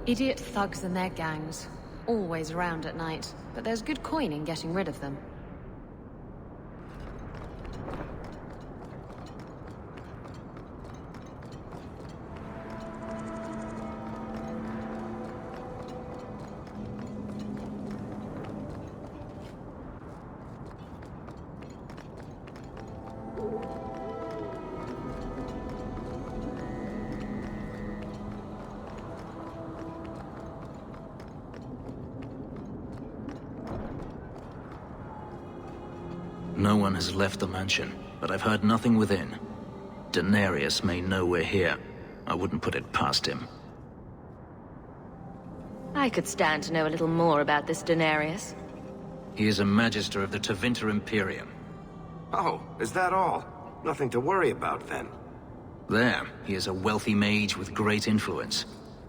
Idiot thugs and their gangs. Always around at night, but there's good coin in getting rid of them. No one has left the mansion, but I've heard nothing within. Denarius may know we're here. I wouldn't put it past him. I could stand to know a little more about this Denarius. He is a Magister of the Tevinter Imperium. Oh, is that all? Nothing to worry about, then. There, he is a wealthy mage with great influence.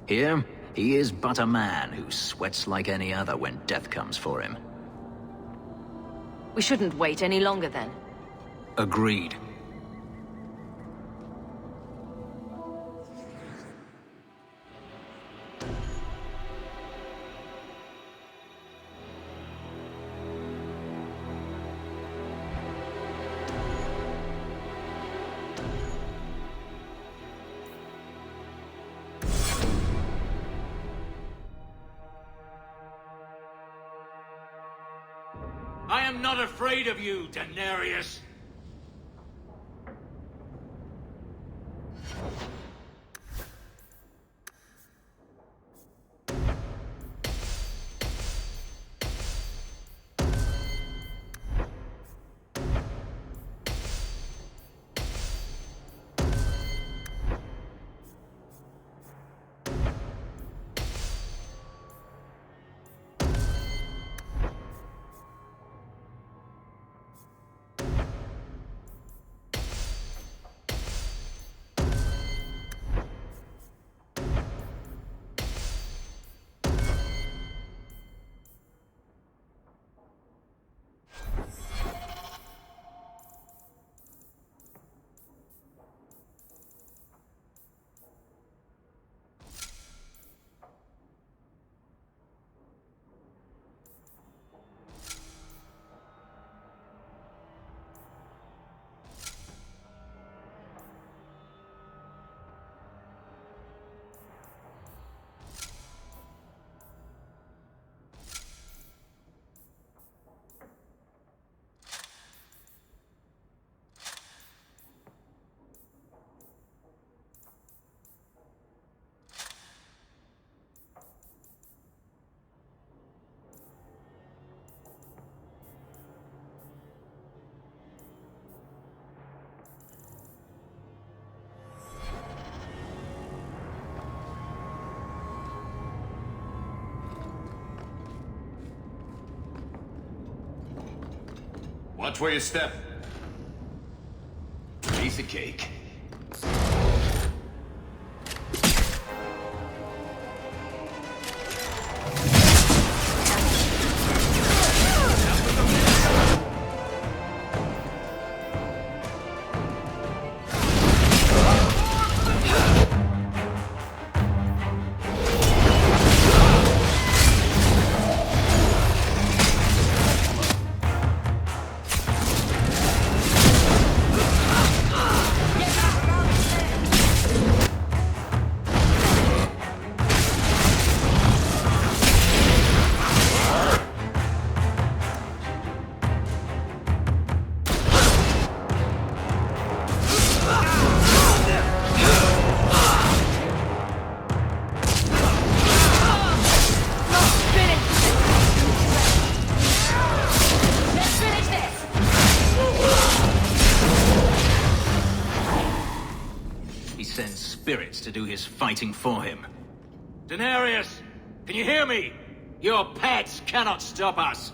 Here, he is but a man who sweats like any other when death comes for him. We shouldn't wait any longer, then. Agreed. I am not afraid of you, Denarius. Watch where you step. Piece of cake. Spirits to do his fighting for him. Denarius, can you hear me? Your pets cannot stop us.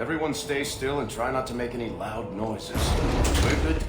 Everyone stay still and try not to make any loud noises. We're good.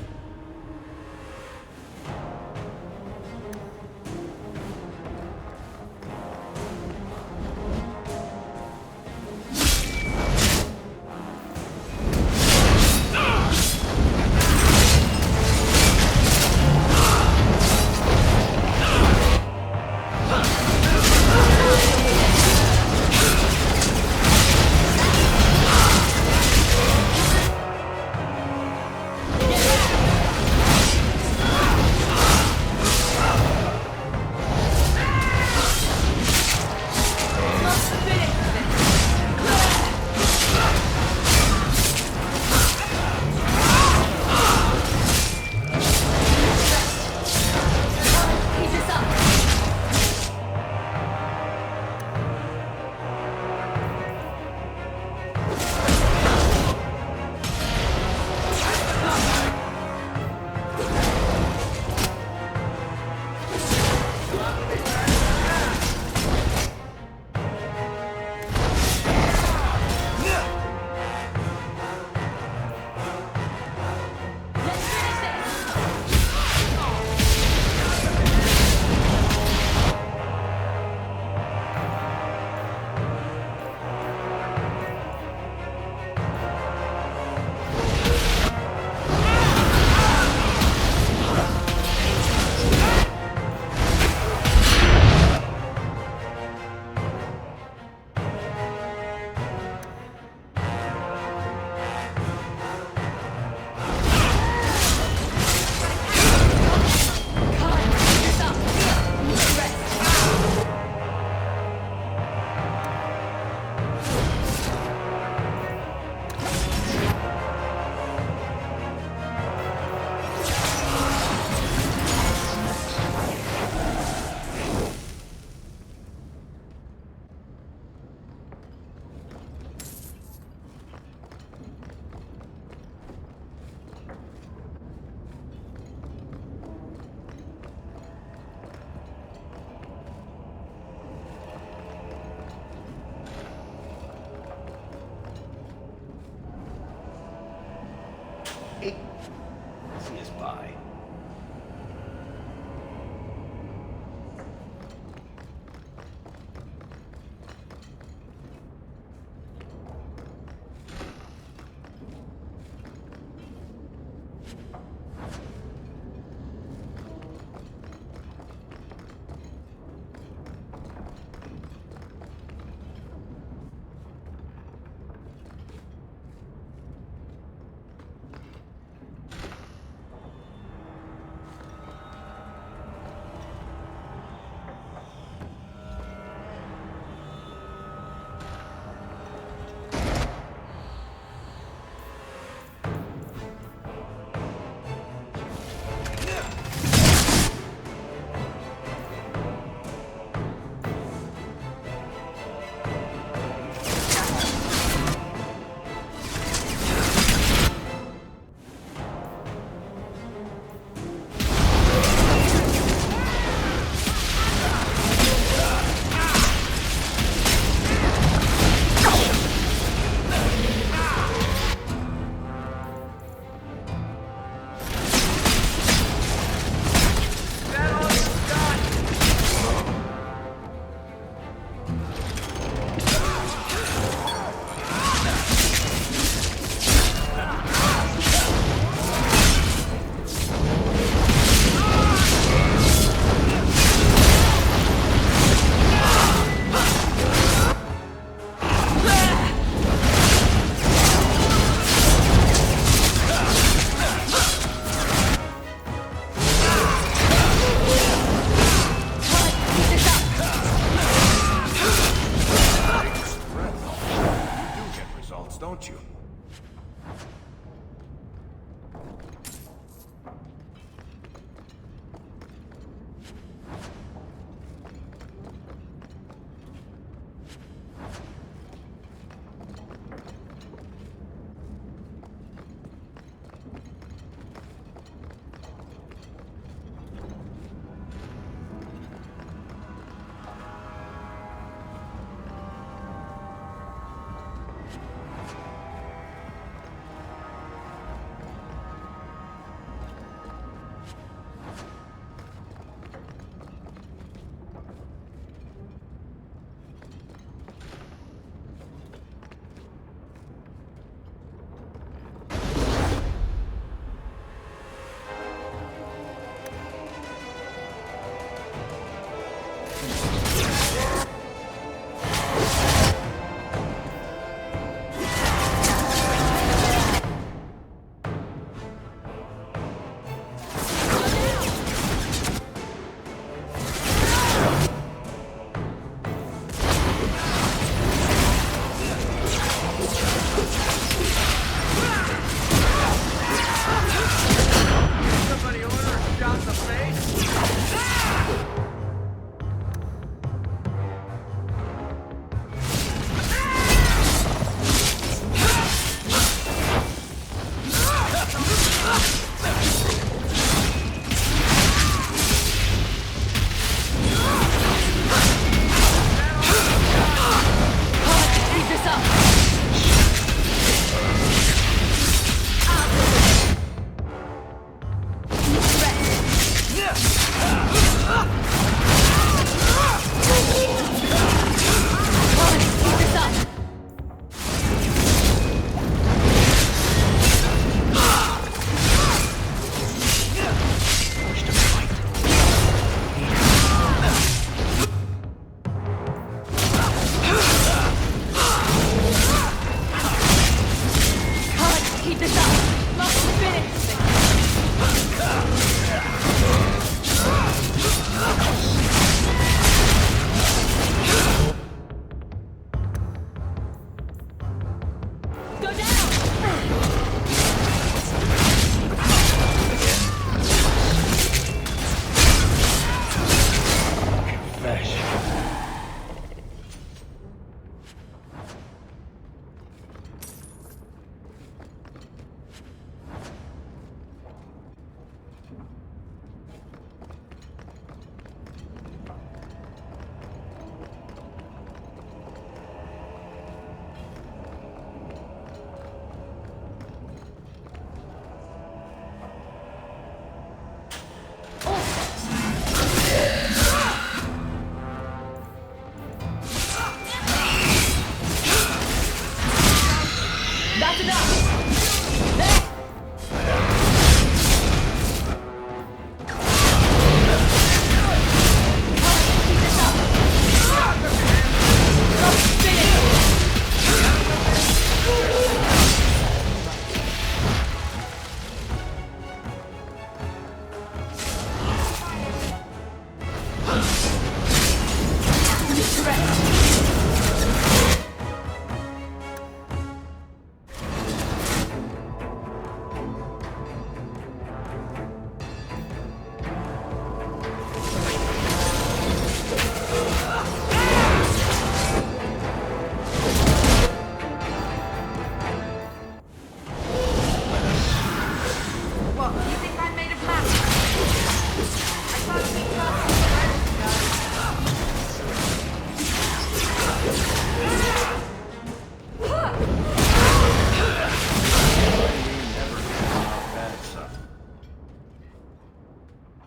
See us by.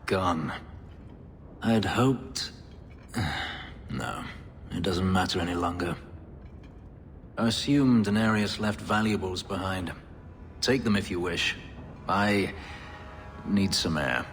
Gone. I'd hoped... No, it doesn't matter any longer. I assumed Denarius left valuables behind. Take them if you wish. I need some air.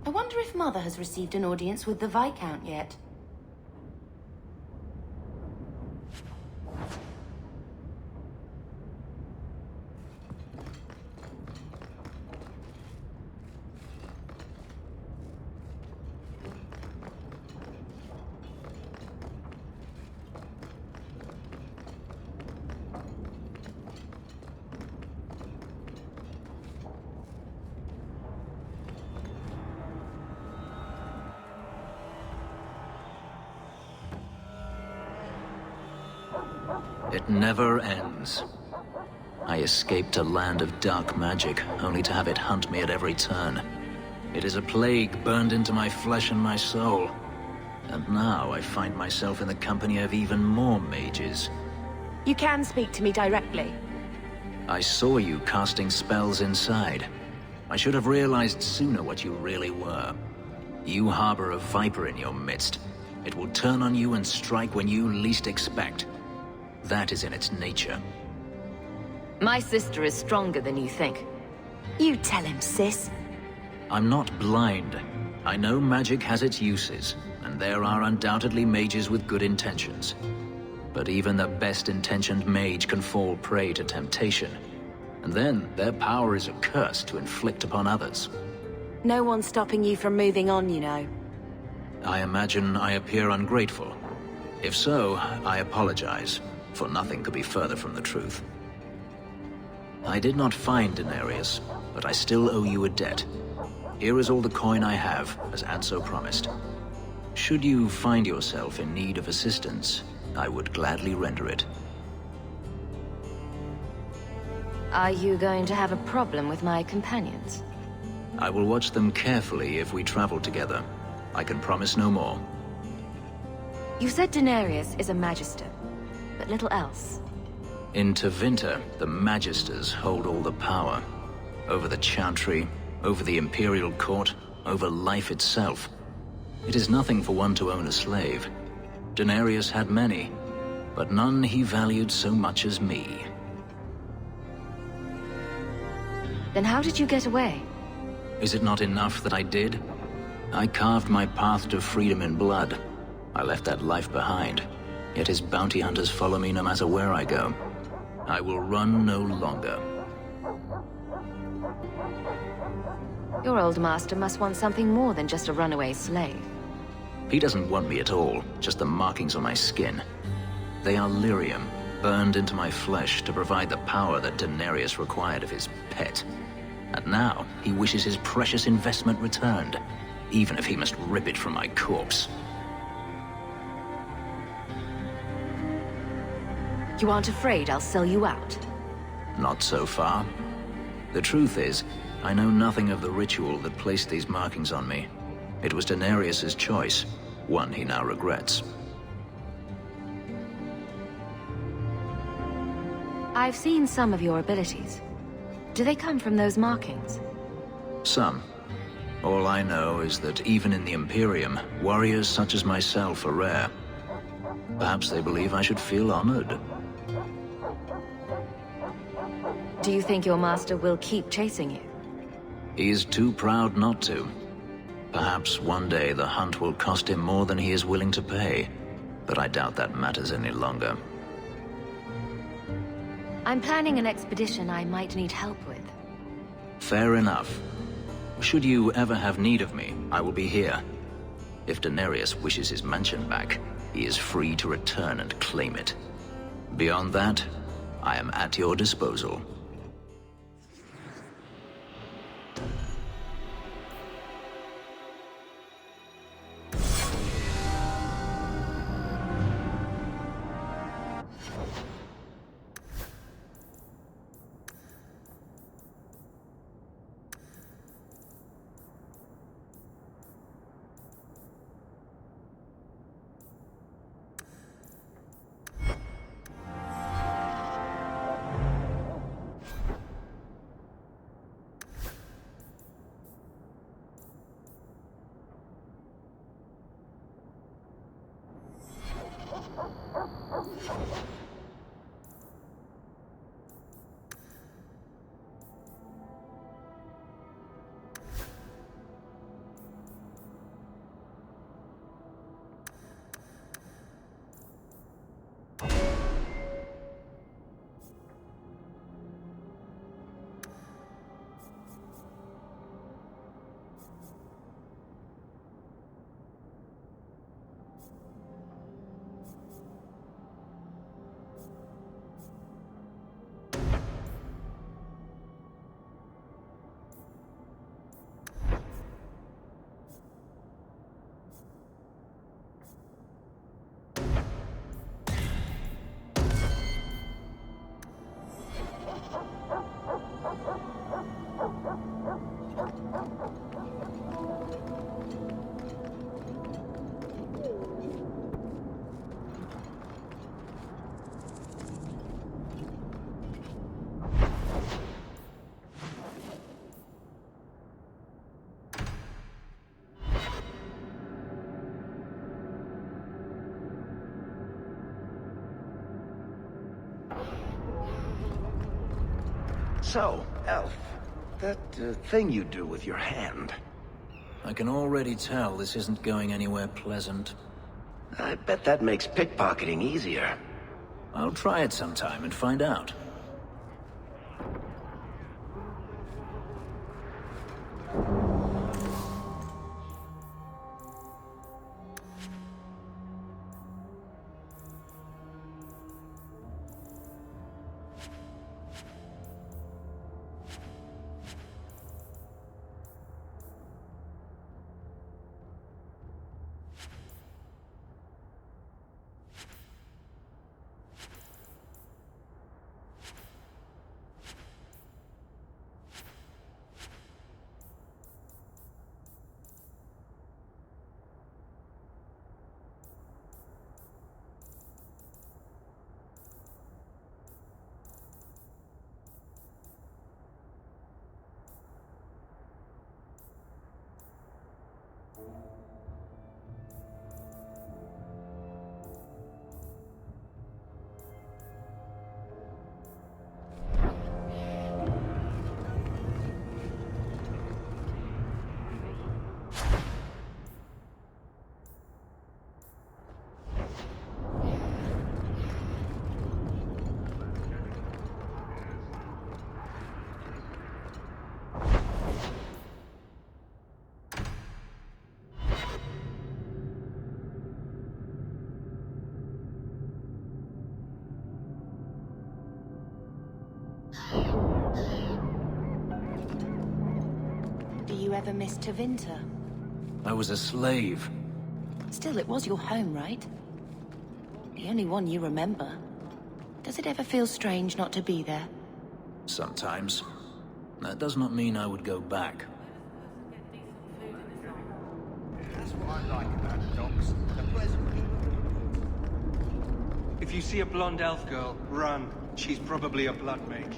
I wonder if Mother has received an audience with the Viscount yet. It never ends. I escaped a land of dark magic, only to have it hunt me at every turn. It is a plague burned into my flesh and my soul. And now I find myself in the company of even more mages. You can speak to me directly. I saw you casting spells inside. I should have realized sooner what you really were. You harbor a viper in your midst. It will turn on you and strike when you least expect. That is in its nature. My sister is stronger than you think. You tell him, sis. I'm not blind. I know magic has its uses, and there are undoubtedly mages with good intentions. But even the best-intentioned mage can fall prey to temptation. And then their power is a curse to inflict upon others. No one's stopping you from moving on, you know. I imagine I appear ungrateful. If so, I apologize, for nothing could be further from the truth. I did not find Denarius, but I still owe you a debt. Here is all the coin I have, as Anso promised. Should you find yourself in need of assistance, I would gladly render it. Are you going to have a problem with my companions? I will watch them carefully if we travel together. I can promise no more. You said Daenerys is a Magister, but little else. In Tevinter, the Magisters hold all the power. Over the Chantry, over the Imperial Court, over life itself. It is nothing for one to own a slave. Daenerys had many, but none he valued so much as me. Then how did you get away? Is it not enough that I did? I carved my path to freedom in blood. I left that life behind, yet his bounty hunters follow me no matter where I go. I will run no longer. Your old master must want something more than just a runaway slave. He doesn't want me at all, just the markings on my skin. They are lyrium, burned into my flesh to provide the power that Daenerys required of his pet. And now, he wishes his precious investment returned, even if he must rip it from my corpse. You aren't afraid I'll sell you out? Not so far. The truth is, I know nothing of the ritual that placed these markings on me. It was Daenerys' choice, one he now regrets. I've seen some of your abilities. Do they come from those markings? Some. All I know is that even in the Imperium, warriors such as myself are rare. Perhaps they believe I should feel honored. Do you think your master will keep chasing you? He is too proud not to. Perhaps one day the hunt will cost him more than he is willing to pay, but I doubt that matters any longer. I'm planning an expedition I might need help with. Fair enough. Should you ever have need of me, I will be here. If Daenerys wishes his mansion back, he is free to return and claim it. Beyond that, I am at your disposal. So, Elf, that thing you do with your hand. I can already tell this isn't going anywhere pleasant. I bet that makes pickpocketing easier. I'll try it sometime and find out. ever missed Tevinter? I was a slave. Still, it was your home, right? The only one you remember. Does it ever feel strange not to be there? Sometimes. That does not mean I would go back. That's what I like about the docks. The pleasant. If you see a blonde elf girl, run. She's probably a blood mage.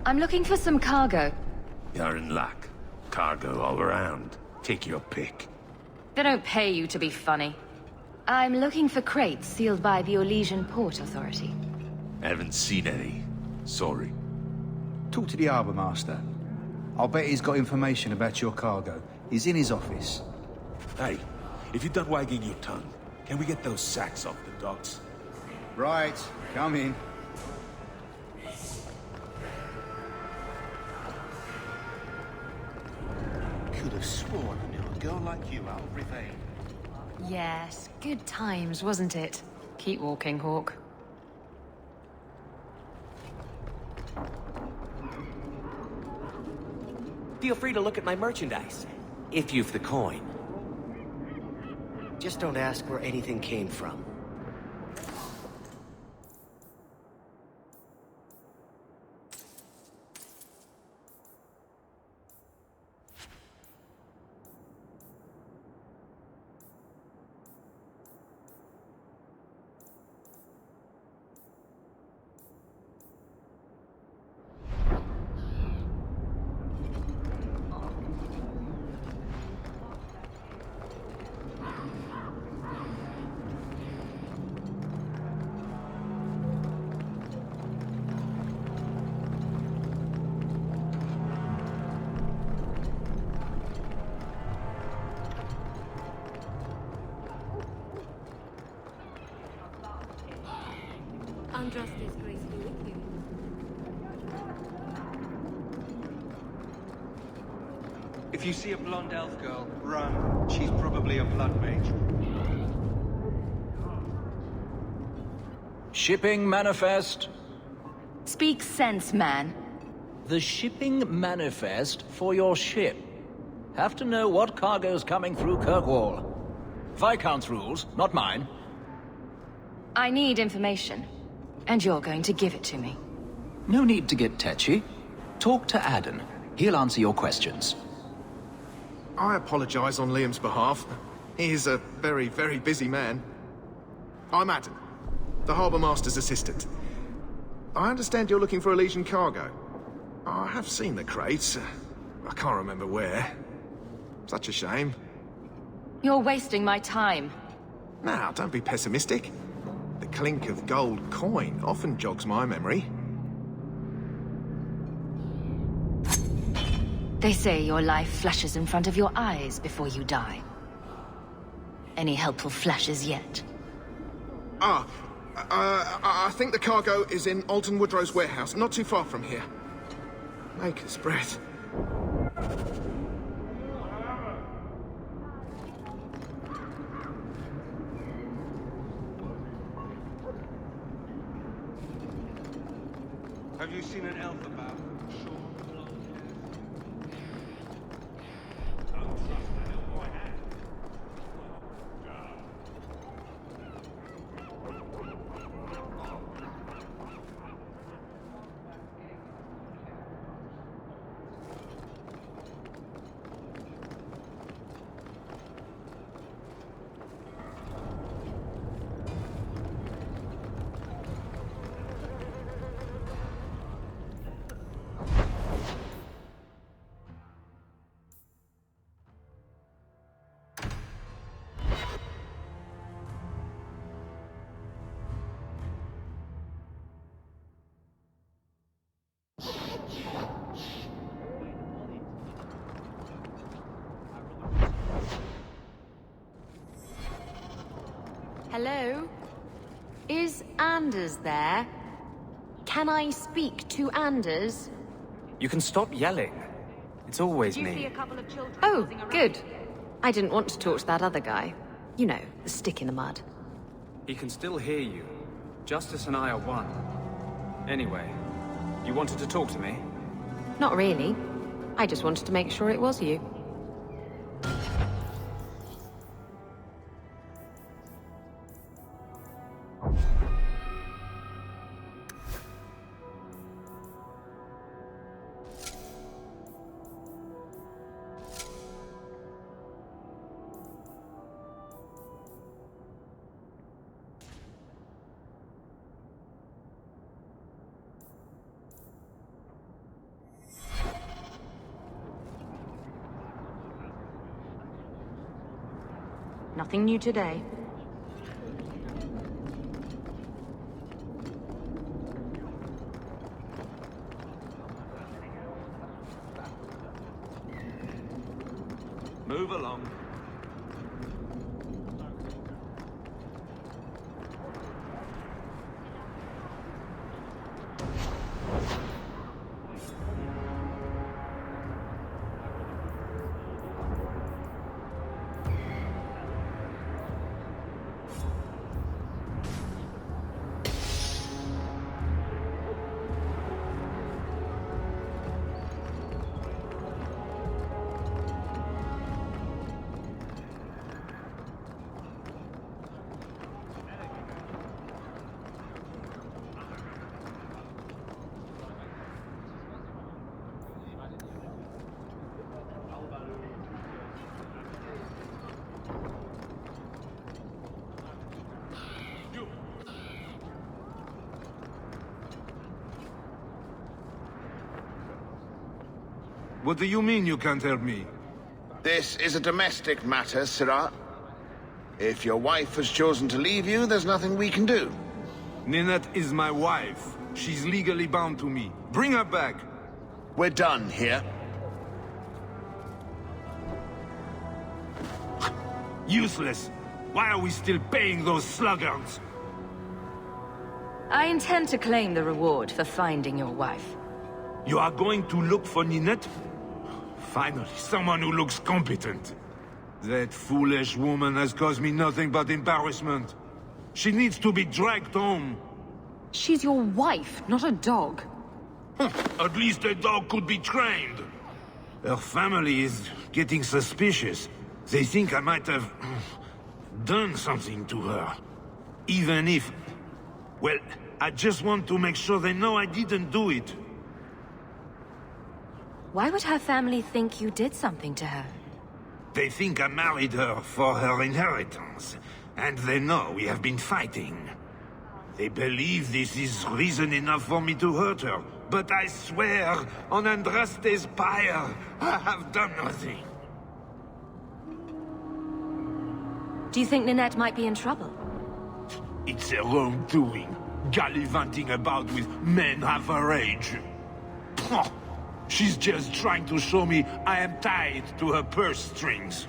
I'm looking for some cargo. You're in luck. Cargo all around. Take your pick. They don't pay you to be funny. I'm looking for crates sealed by the Orlesian Port Authority. Haven't seen any. Sorry. Talk to the Harbour Master. I'll bet he's got information about your cargo. He's in his office. Hey, if you're done wagging your tongue, can we get those sacks off the docks? Right, come in. Could have sworn I knew a girl like you out of Rivain. Yes, good times, wasn't it? Keep walking, Hawk. Feel free to look at my merchandise, if you've the coin. Just don't ask where anything came from. If you see a blonde elf girl, run. She's probably a blood mage. Shipping manifest. Speak sense, man. The shipping manifest for your ship. Have to know what cargo's coming through Kirkwall. Viscount's rules, not mine. I need information, and you're going to give it to me. No need to get tetchy. Talk to Aden. He'll answer your questions. I apologize on Liam's behalf. He is a very, very busy man. I'm Adam, the Harbour Master's assistant. I understand you're looking for Elysian cargo. I have seen the crates. I can't remember where. Such a shame. You're wasting my time. Now, don't be pessimistic. The clink of gold coin often jogs my memory. They say your life flashes in front of your eyes before you die. Any helpful flashes yet? I think the cargo is in Alton Woodrow's warehouse, not too far from here. Maker's breath. Have you seen an elf about? Hello? Is Anders there? Can I speak to Anders? You can stop yelling. It's always me. Oh, good. I didn't want to talk to that other guy. You know, the stick in the mud. He can still hear you. Justice and I are one. Anyway, you wanted to talk to me? Not really. I just wanted to make sure it was you. Nothing new today. Move along. What do you mean you can't help me? This is a domestic matter, Sirrah. If your wife has chosen to leave you, there's nothing we can do. Ninette is my wife. She's legally bound to me. Bring her back. We're done here. Useless. Why are we still paying those sluggards? I intend to claim the reward for finding your wife. You are going to look for Ninette? Finally, someone who looks competent. That foolish woman has caused me nothing but embarrassment. She needs to be dragged home. She's your wife, not a dog. At least a dog could be trained. Her family is getting suspicious. They think I might have done something to her. Even if... Well, I just want to make sure they know I didn't do it. Why would her family think you did something to her? They think I married her for her inheritance. And they know we have been fighting. They believe this is reason enough for me to hurt her. But I swear, on Andraste's pyre, I have done nothing. Do you think Ninette might be in trouble? It's her own doing. Gallivanting about with men half her age. She's just trying to show me I am tied to her purse strings.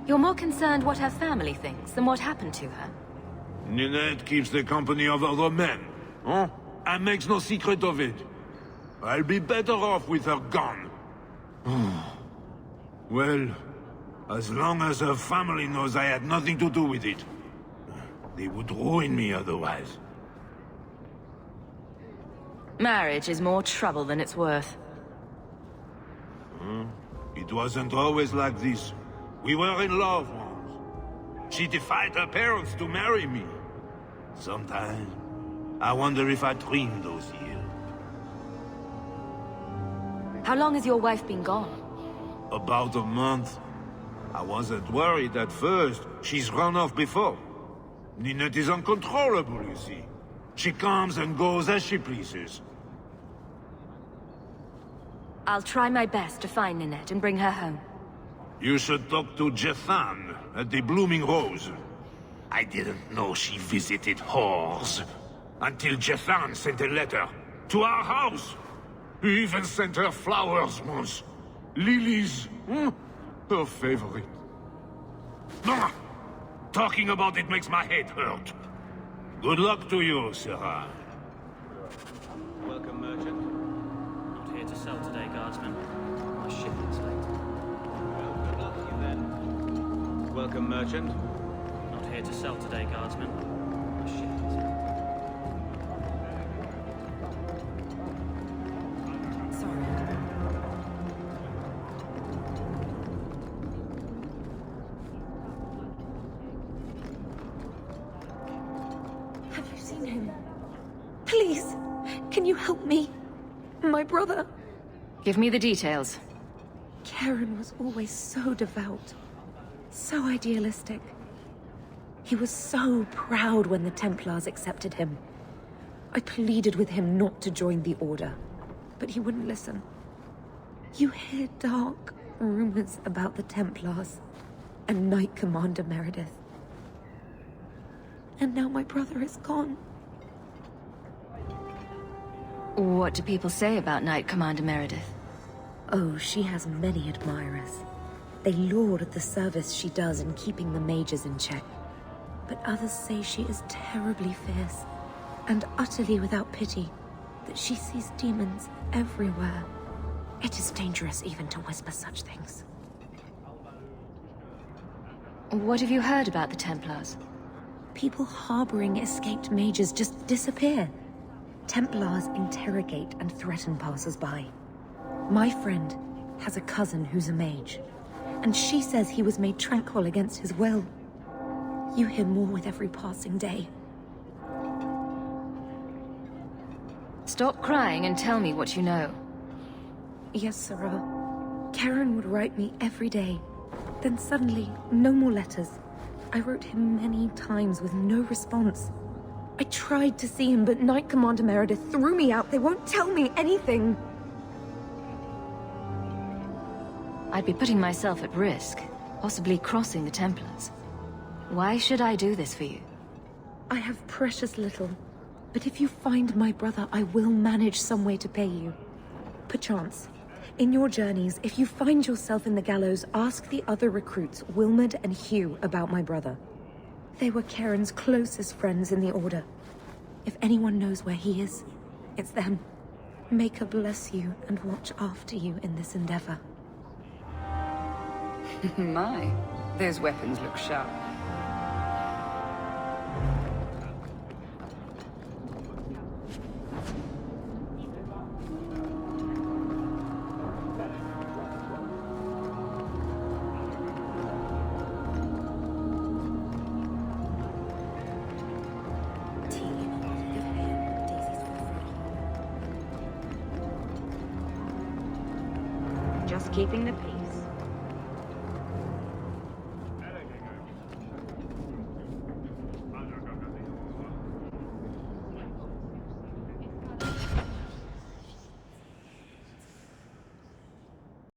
You're more concerned what her family thinks than what happened to her. Ninette keeps the company of other men, huh? And makes no secret of it. I'll be better off with her gone. Well, as long as her family knows I had nothing to do with it. They would ruin me otherwise. Marriage is more trouble than it's worth. It wasn't always like this. We were in love once. She defied her parents to marry me. Sometimes, I wonder if I dreamed those years. How long has your wife been gone? About a month. I wasn't worried at first. She's run off before. Ninette is uncontrollable, you see. She comes and goes as she pleases. I'll try my best to find Ninette and bring her home. You should talk to Jethan at the Blooming Rose. I didn't know she visited whores. Until Jethan sent a letter to our house. He even sent her flowers once. Lilies. Her favorite. Talking about it makes my head hurt. Good luck to you, Sarah. Welcome, merchant. Not here to sell today, guardsman. My shipment's late. Well, good luck to you then. Welcome, merchant. Not here to sell today, guardsman. My shipment's late. Sorry. Have you seen him? Please, can you help me? My brother. Give me the details. Karen was always so devout, so idealistic. He was so proud when the Templars accepted him. I pleaded with him not to join the Order, but he wouldn't listen. You hear dark rumors about the Templars and Knight Commander Meredith. And now my brother is gone. What do people say about Knight Commander Meredith? Oh, she has many admirers. They laud the service she does in keeping the mages in check. But others say she is terribly fierce and utterly without pity, that she sees demons everywhere. It is dangerous even to whisper such things. What have you heard about the Templars? People harboring escaped mages just disappear. Templars interrogate and threaten passers-by. My friend has a cousin who's a mage, and she says he was made tranquil against his will. You hear more with every passing day. Stop crying and tell me what you know. Yes, Sarah. Karen would write me every day. Then suddenly, no more letters. I wrote him many times with no response. I tried to see him, but Knight Commander Meredith threw me out. They won't tell me anything. I'd be putting myself at risk, possibly crossing the Templars. Why should I do this for you? I have precious little, but if you find my brother, I will manage some way to pay you. Perchance, in your journeys, if you find yourself in the gallows, ask the other recruits, Wilmerd and Hugh, about my brother. They were Karen's closest friends in the Order. If anyone knows where he is, it's them. May God bless you and watch after you in this endeavor. My, those weapons look sharp. Just keeping the peace.